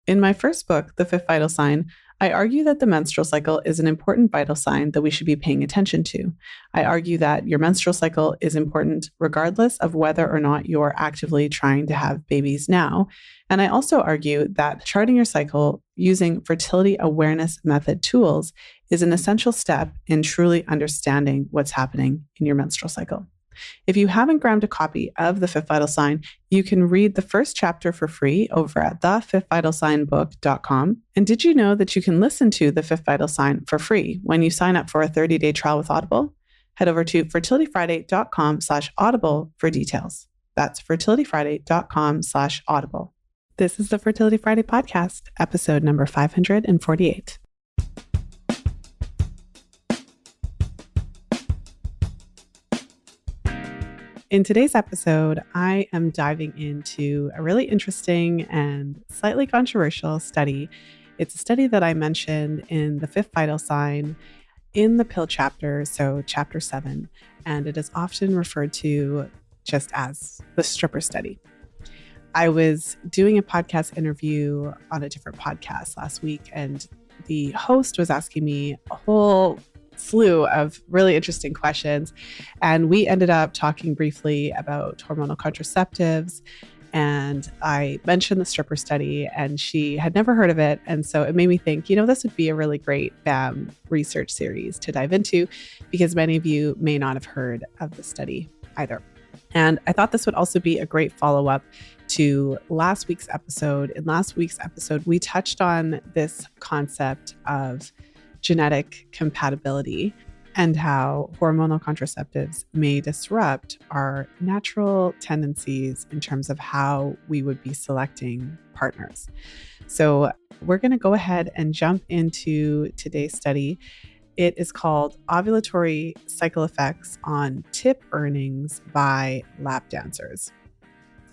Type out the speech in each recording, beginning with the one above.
In my first book, The Fifth Vital Sign, I argue that the menstrual cycle is an important vital sign that we should be paying attention to. I argue that your menstrual cycle is important regardless of whether or not you're actively trying to have babies now. And I also argue that charting your cycle using fertility awareness method tools is an essential step in truly understanding what's happening in your menstrual cycle. If you haven't grabbed a copy of The Fifth Vital Sign, you can read the first chapter for free over at thefifthvitalsignbook.com. And did you know that you can listen to The Fifth Vital Sign for free when you sign up for a 30-day trial with Audible? Head over to fertilityfriday.com/audible for details. That's fertilityfriday.com/audible. This is the Fertility Friday podcast, episode number 548. In today's episode, I am diving into a really interesting and slightly controversial study. It's a study that I mentioned in The Fifth Vital Sign in the pill chapter, so chapter 7, and it is often referred to just as the stripper study. I was doing a podcast interview on a different podcast last week, and the host was asking me a whole slew of really interesting questions. And we ended up talking briefly about hormonal contraceptives. And I mentioned the stripper study, and she had never heard of it. And so it made me think, this would be a really great FAMM Research Series to dive into, because many of you may not have heard of the study either. And I thought this would also be a great follow-up to last week's episode. In last week's episode, we touched on this concept of genetic compatibility and how hormonal contraceptives may disrupt our natural tendencies in terms of how we would be selecting partners. So we're going to go ahead and jump into today's study. It is called Ovulatory Cycle Effects on Tip Earnings by Lap Dancers.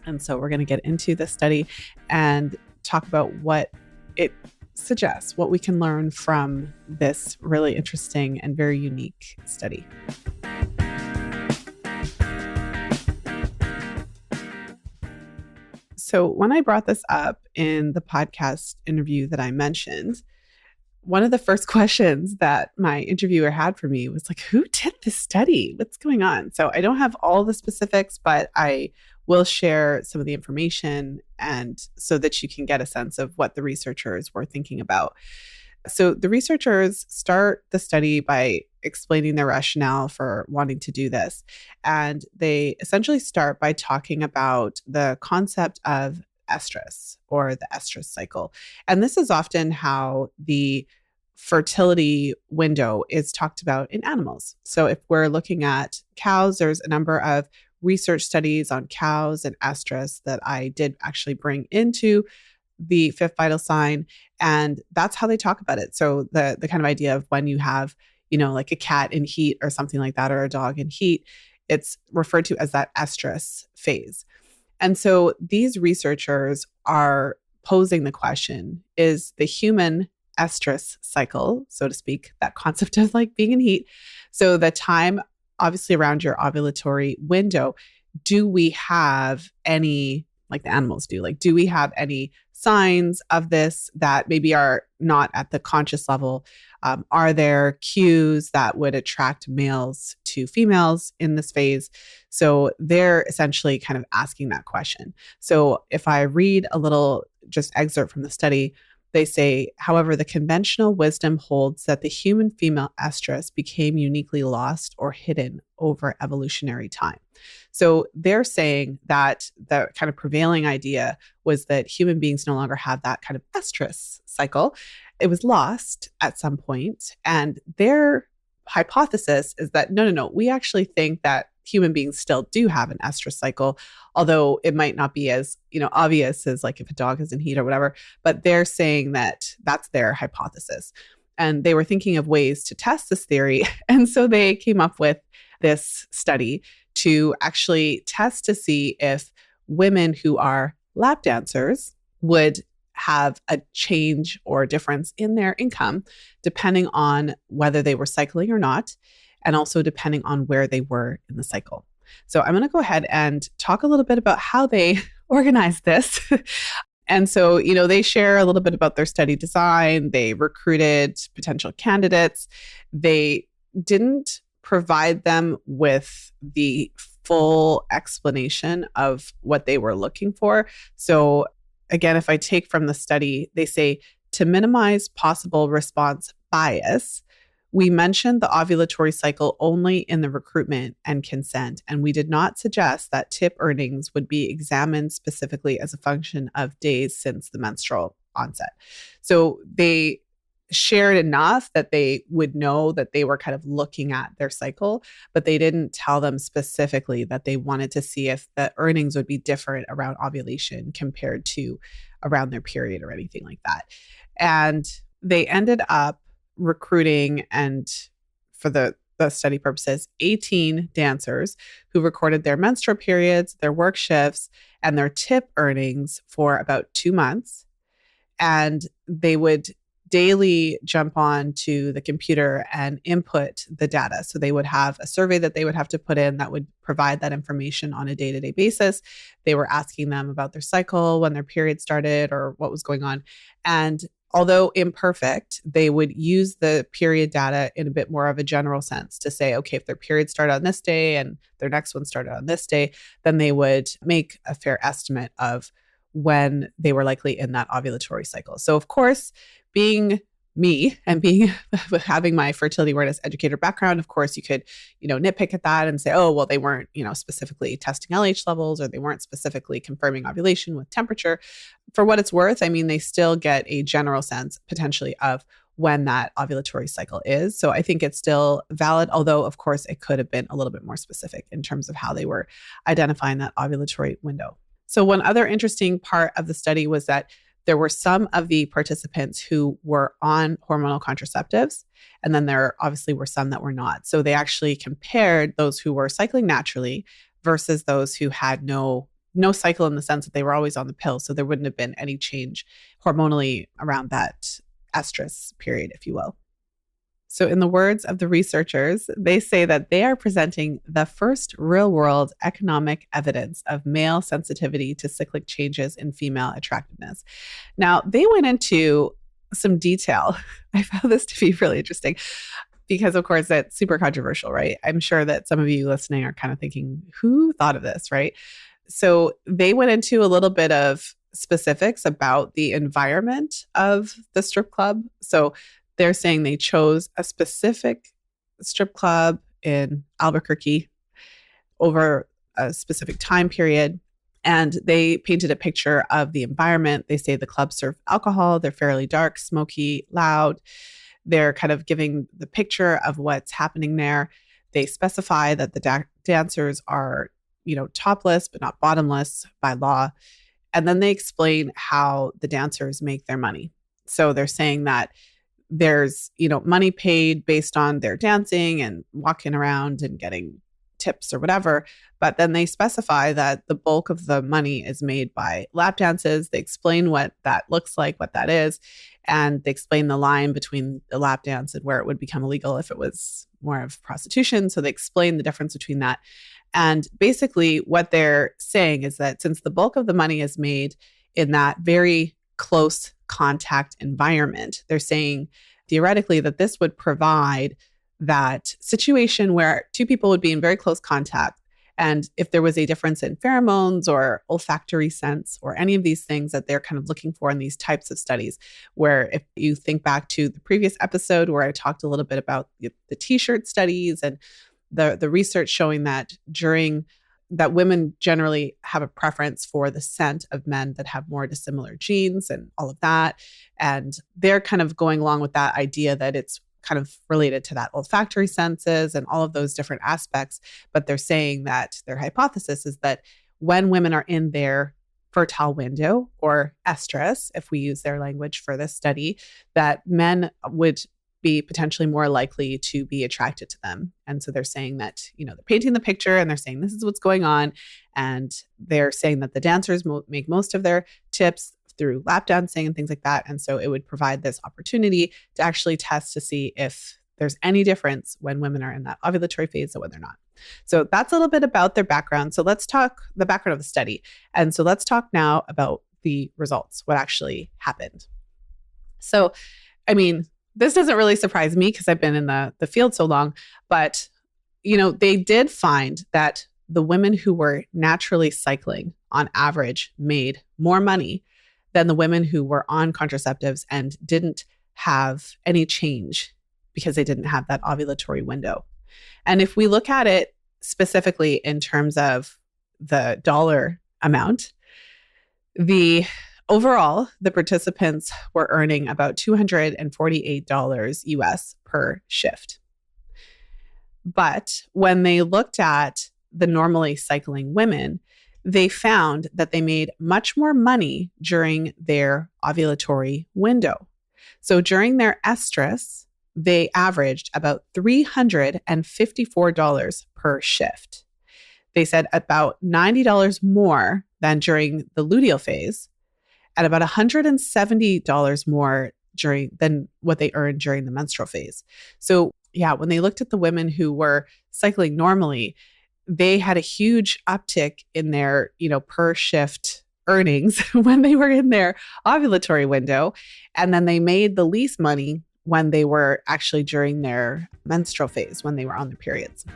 And so we're going to get into the study and talk about what it suggests, what we can learn from this really interesting and very unique study. So when I brought this up in the podcast interview that I mentioned, one of the first questions that my interviewer had for me was like, who did this study? What's going on? So I don't have all the specifics, but I will share some of the information, and so that you can get a sense of what the researchers were thinking about. So the researchers start the study by explaining their rationale for wanting to do this. And they essentially start by talking about the concept of estrus, or the estrus cycle. And this is often how the fertility window is talked about in animals. So if we're looking at cows, there's a number of research studies on cows and estrus that I did actually bring into the Fifth Vital Sign. And that's how they talk about it. So the kind of idea of when you have, like a cat in heat or something like that, or a dog in heat, it's referred to as that estrus phase. And so these researchers are posing the question, is the human estrus cycle, so to speak, that concept of like being in heat, so the time obviously around your ovulatory window, do we have any, like the animals do, do we have any signs of this that maybe are not at the conscious level? Are there cues that would attract males to females in this phase? So they're essentially kind of asking that question. So if I read a little just excerpt from the study, they say, however, the conventional wisdom holds that the human female estrus became uniquely lost or hidden over evolutionary time. So they're saying that the kind of prevailing idea was that human beings no longer have that kind of estrus cycle. It was lost at some point. And their hypothesis is that, no, we actually think that human beings still do have an estrus cycle, although it might not be as, obvious as like if a dog is in heat or whatever, but they're saying that that's their hypothesis. And they were thinking of ways to test this theory. And so they came up with this study to actually test to see if women who are lap dancers would have a change or difference in their income, depending on whether they were cycling or not, and also depending on where they were in the cycle. So I'm going to go ahead and talk a little bit about how they organized this And so, they share a little bit about their study design. They recruited potential candidates. They didn't provide them with the full explanation of what they were looking for. So, again, if I take from the study, they say to minimize possible response bias, we mentioned the ovulatory cycle only in the recruitment and consent, and we did not suggest that tip earnings would be examined specifically as a function of days since the menstrual onset. So they shared enough that they would know that they were kind of looking at their cycle, but they didn't tell them specifically that they wanted to see if the earnings would be different around ovulation compared to around their period or anything like that. And they ended up recruiting, and for the study purposes, 18 dancers who recorded their menstrual periods, their work shifts, and their tip earnings for about 2 months. And they would daily jump on to the computer and input the data. So they would have a survey that they would have to put in that would provide that information on a day-to-day basis. They were asking them about their cycle, when their period started, or what was going on. And although imperfect, they would use the period data in a bit more of a general sense to say, okay, if their period started on this day and their next one started on this day, then they would make a fair estimate of when they were likely in that ovulatory cycle. So of course, being me and having my fertility awareness educator background, of course, you could, nitpick at that and say, oh, well, they weren't, specifically testing LH levels, or they weren't specifically confirming ovulation with temperature. For what it's worth, I mean, they still get a general sense potentially of when that ovulatory cycle is. So I think it's still valid, although of course it could have been a little bit more specific in terms of how they were identifying that ovulatory window. So one other interesting part of the study was that there were some of the participants who were on hormonal contraceptives, and then there obviously were some that were not. So they actually compared those who were cycling naturally versus those who had no cycle, in the sense that they were always on the pill. So there wouldn't have been any change hormonally around that estrus period, if you will. So in the words of the researchers, they say that they are presenting the first real-world economic evidence of male sensitivity to cyclic changes in female attractiveness. Now, they went into some detail. I found this to be really interesting because, of course, that's super controversial, right? I'm sure that some of you listening are kind of thinking, who thought of this, right? So they went into a little bit of specifics about the environment of the strip club. So they're saying they chose a specific strip club in Albuquerque over a specific time period, and they painted a picture of the environment. They say the clubs serve alcohol. They're fairly dark, smoky, loud. They're kind of giving the picture of what's happening there. They specify that the dancers are, topless but not bottomless by law. And then they explain how the dancers make their money. So they're saying that there's, money paid based on their dancing and walking around and getting tips or whatever. But then they specify that the bulk of the money is made by lap dances. They explain what that looks like, what that is. And they explain the line between the lap dance and where it would become illegal if it was more of prostitution. So they explain the difference between that. And basically what they're saying is that since the bulk of the money is made in that very close contact environment, they're saying theoretically that this would provide that situation where two people would be in very close contact. And if there was a difference in pheromones or olfactory sense or any of these things that they're kind of looking for in these types of studies, where if you think back to the previous episode where I talked a little bit about the t-shirt studies and the research showing that that women generally have a preference for the scent of men that have more dissimilar genes and all of that. And they're kind of going along with that idea that it's kind of related to that olfactory senses and all of those different aspects. But they're saying that their hypothesis is that when women are in their fertile window or estrus, if we use their language for this study, that men would be potentially more likely to be attracted to them. And so they're saying that, they're painting the picture and they're saying this is what's going on. And they're saying that the dancers make most of their tips through lap dancing and things like that. And so it would provide this opportunity to actually test to see if there's any difference when women are in that ovulatory phase or when they're not. So that's a little bit about their background. So let's talk the background of the study. And so let's talk now about the results, what actually happened. So, I mean, this doesn't really surprise me because I've been in the field so long, but, they did find that the women who were naturally cycling on average made more money than the women who were on contraceptives and didn't have any change because they didn't have that ovulatory window. And if we look at it specifically in terms of the dollar amount, overall, the participants were earning about $248 US per shift. But when they looked at the normally cycling women, they found that they made much more money during their ovulatory window. So during their estrus, they averaged about $354 per shift. They said about $90 more than during the luteal phase, and about $170 more than what they earned during the menstrual phase. So yeah, when they looked at the women who were cycling normally, they had a huge uptick in their, per shift earnings when they were in their ovulatory window. And then they made the least money when they were actually during their menstrual phase, when they were on their periods.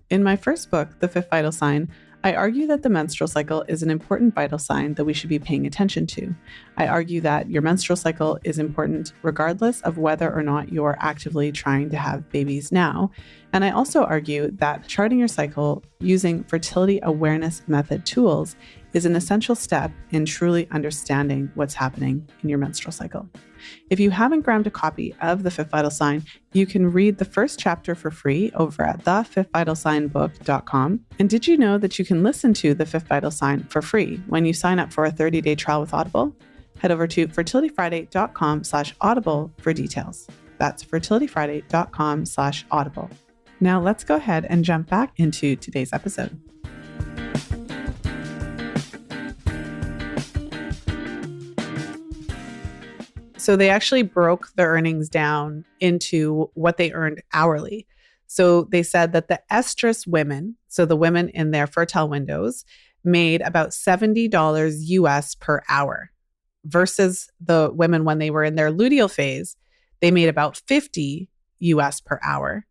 In my first book, The Fifth Vital Sign, I argue that the menstrual cycle is an important vital sign that we should be paying attention to. I argue that your menstrual cycle is important regardless of whether or not you're actively trying to have babies now. And I also argue that charting your cycle using fertility awareness method tools is an essential step in truly understanding what's happening in your menstrual cycle. If you haven't grabbed a copy of The Fifth Vital Sign, you can read the first chapter for free over at thefifthvitalsignbook.com. And did you know that you can listen to The Fifth Vital Sign for free when you sign up for a 30-day trial with Audible? Head over to fertilityfriday.com/audible for details. That's fertilityfriday.com/audible. Now let's go ahead and jump back into today's episode. So they actually broke the earnings down into what they earned hourly. So they said that the estrus women, so the women in their fertile windows, made about $70 US per hour versus the women when they were in their luteal phase, they made about $50 US per hour.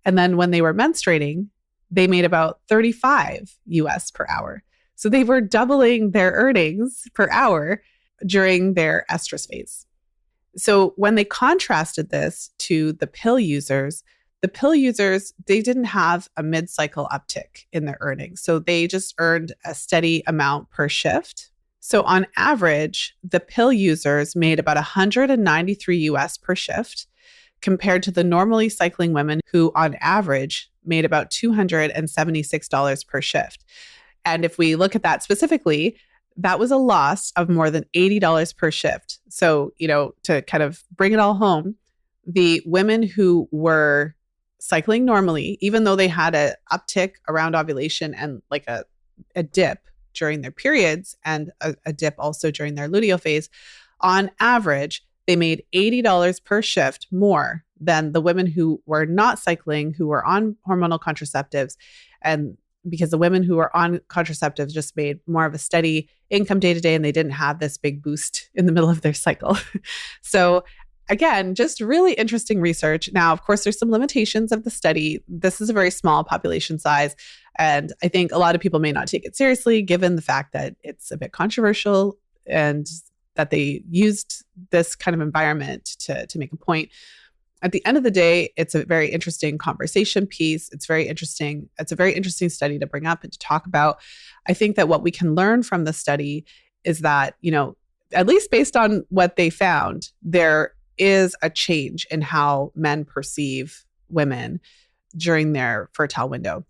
And then when they were menstruating, they made about $35 US per hour. So they were doubling their earnings per hour during their estrus phase. So when they contrasted this to the pill users, they didn't have a mid-cycle uptick in their earnings. So they just earned a steady amount per shift. So on average, the pill users made about $193 US per shift compared to the normally cycling women who on average made about $276 per shift. And if we look at that specifically, that was a loss of more than $80 per shift. So, to kind of bring it all home, the women who were cycling normally, even though they had an uptick around ovulation and like a dip during their periods and a dip also during their luteal phase, on average, they made $80 per shift more than the women who were not cycling, who were on hormonal contraceptives. And because the women who were on contraceptives just made more of a steady income day to day and they didn't have this big boost in the middle of their cycle. So again, just really interesting research. Now, of course, there's some limitations of the study. This is a very small population size. And I think a lot of people may not take it seriously, given the fact that it's a bit controversial and that they used this kind of environment to make a point. At the end of the day, it's a very interesting conversation piece. It's very interesting. It's a very interesting study to bring up and to talk about. I think that what we can learn from the study is that, at least based on what they found, there is a change in how men perceive women during their fertile window.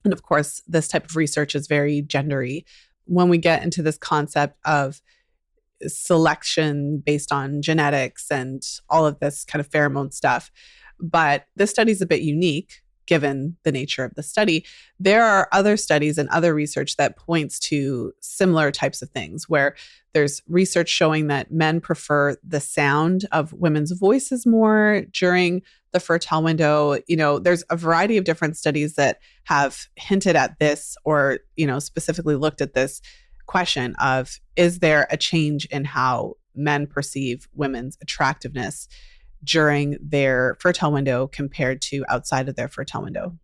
And of course, this type of research is very gendery. When we get into this concept of selection based on genetics and all of this kind of pheromone stuff. But this study is a bit unique given the nature of the study. There are other studies and other research that points to similar types of things, where there's research showing that men prefer the sound of women's voices more during the fertile window. There's a variety of different studies that have hinted at this, or, specifically looked at this question of, is there a change in how men perceive women's attractiveness during their fertile window compared to outside of their fertile window?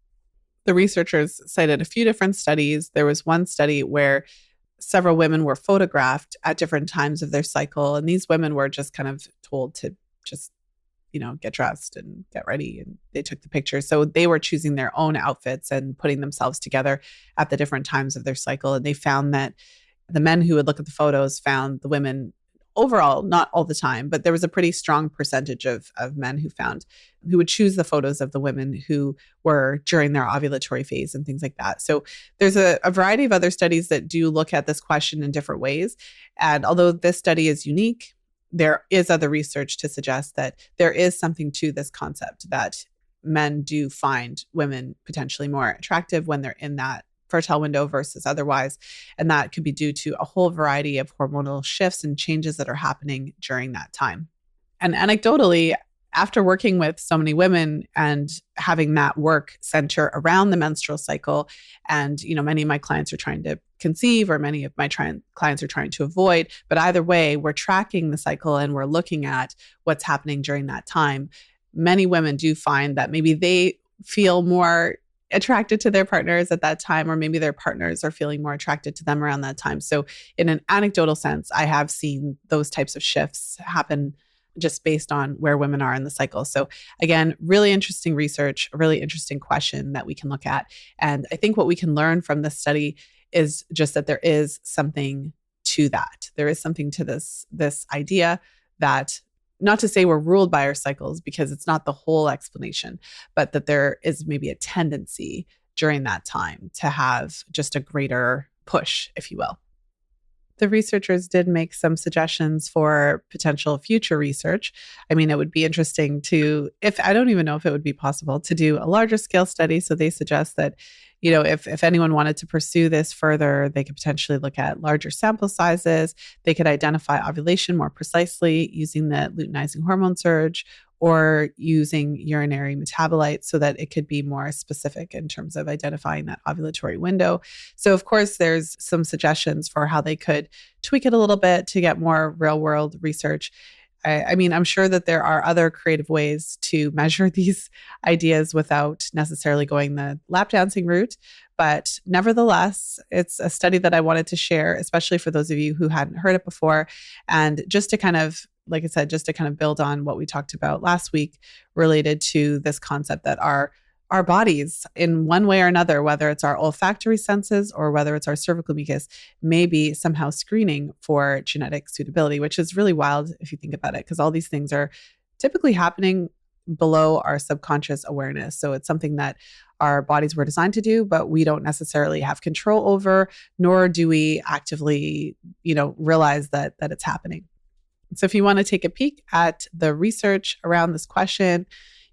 The researchers cited a few different studies. There was one study where several women were photographed at different times of their cycle, and these women were just kind of told to just, get dressed and get ready, and they took the pictures. So they were choosing their own outfits and putting themselves together at the different times of their cycle. And they found that the men who would look at the photos found the women overall, not all the time, but there was a pretty strong percentage of men who would choose the photos of the women who were during their ovulatory phase and things like that. So there's a variety of other studies that do look at this question in different ways. And although this study is unique, there is other research to suggest that there is something to this concept, that men do find women potentially more attractive when they're in that fertile window versus otherwise. And that could be due to a whole variety of hormonal shifts and changes that are happening during that time. And anecdotally, after working with so many women and having that work center around the menstrual cycle, and many of my clients are trying to conceive, or many of my clients are trying to avoid, but either way, we're tracking the cycle and we're looking at what's happening during that time. Many women do find that maybe they feel more attracted to their partners at that time, or maybe their partners are feeling more attracted to them around that time. So in an anecdotal sense, I have seen those types of shifts happen just based on where women are in the cycle. So again, really interesting research, a really interesting question that we can look at. And I think what we can learn from this study is just that there is something to that. There is something to this idea that, not to say we're ruled by our cycles, because it's not the whole explanation, but that there is maybe a tendency during that time to have just a greater push, if you will. The researchers did make some suggestions for potential future research. I mean, it would be interesting I don't even know if it would be possible to do a larger scale study. So they suggest that, if anyone wanted to pursue this further, they could potentially look at larger sample sizes. They could identify ovulation more precisely using the luteinizing hormone surge, or using urinary metabolites, so that it could be more specific in terms of identifying that ovulatory window. So of course, there's some suggestions for how they could tweak it a little bit to get more real world research. I mean, I'm sure that there are other creative ways to measure these ideas without necessarily going the lap dancing route. But nevertheless, it's a study that I wanted to share, especially for those of you who hadn't heard it before. And just to kind of, like I said, just to kind of build on what we talked about last week related to this concept that our bodies, in one way or another, whether it's our olfactory senses or whether it's our cervical mucus, may be somehow screening for genetic suitability, which is really wild if you think about it, because all these things are typically happening below our subconscious awareness. So it's something that our bodies were designed to do, but we don't necessarily have control over, nor do we actively, realize that it's happening. So if you want to take a peek at the research around this question,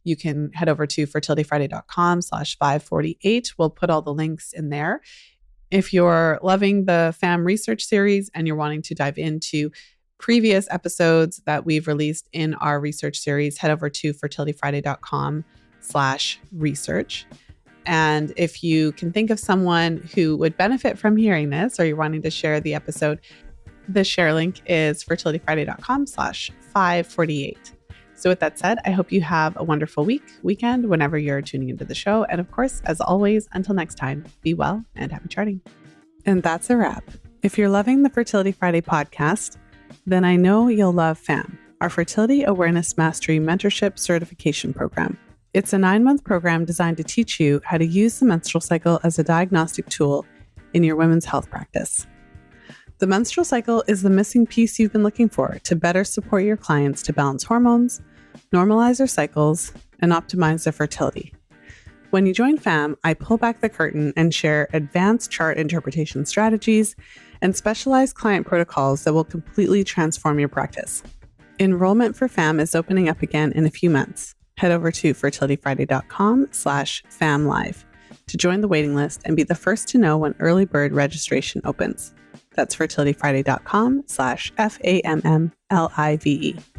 you can head over to fertilityfriday.com/548. We'll put all the links in there. If you're loving the FAMM Research Series and you're wanting to dive into previous episodes that we've released in our research series, head over to fertilityfriday.com/research. And if you can think of someone who would benefit from hearing this, or you're wanting to share the episode, the share link is fertilityfriday.com/548. So with that said, I hope you have a wonderful weekend, whenever you're tuning into the show. And of course, as always, until next time, be well and happy charting. And that's a wrap. If you're loving the Fertility Friday podcast, then I know you'll love FAMM, our Fertility Awareness Mastery Mentorship Certification Program. It's a 9-month program designed to teach you how to use the menstrual cycle as a diagnostic tool in your women's health practice. The menstrual cycle is the missing piece you've been looking for to better support your clients to balance hormones, normalize their cycles, and optimize their fertility. When you join FAMM, I pull back the curtain and share advanced chart interpretation strategies and specialized client protocols that will completely transform your practice. Enrollment for FAMM is opening up again in a few months. Head over to fertilityfriday.com/FAMMLive to join the waiting list and be the first to know when early bird registration opens. That's fertilityfriday.com/FAMMLIVE.